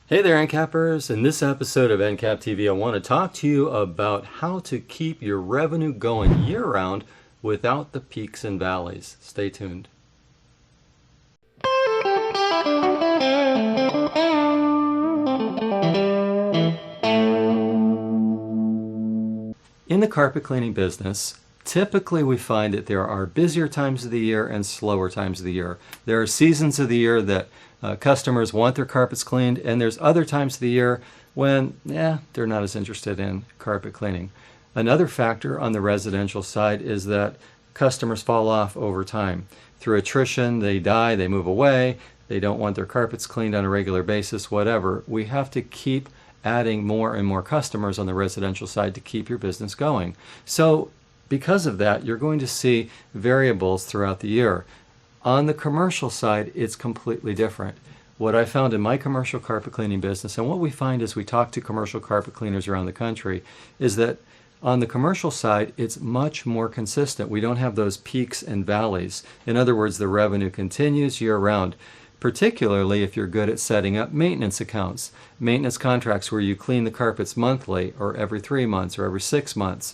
Hey there, Encappers. In this episode of Encap TV, I want to talk to you about how to keep your revenue going year-round without the peaks and valleys. Stay tuned. In the carpet cleaning business, typically we find that there are busier times of the year and slower times of the year. There are seasons of the year that customers want their carpets cleaned, and there's other times of the year when they're not as interested in carpet cleaning. Another factor on the residential side is that customers fall off over time. Through attrition, they die, they move away, they don't want their carpets cleaned on a regular basis, whatever. We have to keep adding more and more customers on the residential side to keep your business going. So because of that, you're going to see variables throughout the year. On the commercial side, it's completely different. What I found in my commercial carpet cleaning business, and what we find as we talk to commercial carpet cleaners around the country, is that on the commercial side, it's much more consistent. We don't have those peaks and valleys. In other words, the revenue continues year-round, particularly if you're good at setting up maintenance accounts, maintenance contracts where you clean the carpets monthly or every 3 months or every 6 months.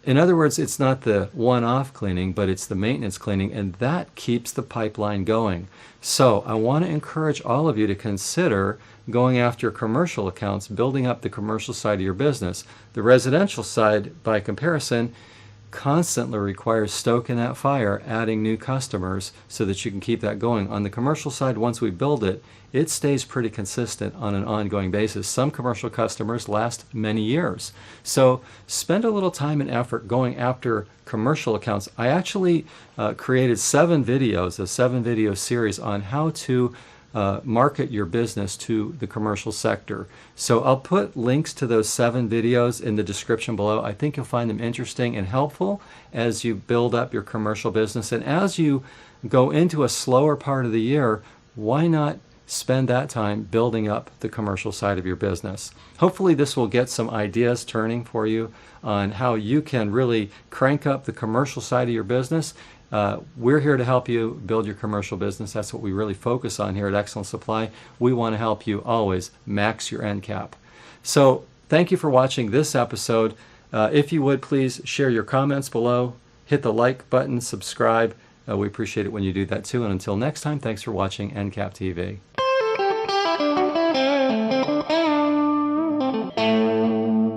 In other words, it's not the one-off cleaning, but it's the maintenance cleaning, and that keeps the pipeline going. So I want to encourage all of you to consider going after commercial accounts, building up the commercial side of your business. The residential side, by comparison, constantly requires stoking that fire, adding new customers so that you can keep that going. On the commercial side, once we build it, it stays pretty consistent on an ongoing basis. Some commercial customers last many years. So spend a little time and effort going after commercial accounts. I actually created 7 videos, a 7-video series on how to market your business to the commercial sector. So I'll put links to those 7 videos in the description below. I think you'll find them interesting and helpful as you build up your commercial business. And as you go into a slower part of the year, why not spend that time building up the commercial side of your business? Hopefully this will get some ideas turning for you on how you can really crank up the commercial side of your business. We're here to help you build your commercial business. That's what we really focus on here at Excellent Supply. We want to help you always max your Encap. So thank you for watching this episode. If you would, please share your comments below, hit the like button, subscribe. We appreciate it when you do that too. And until next time, thanks for watching Encap TV.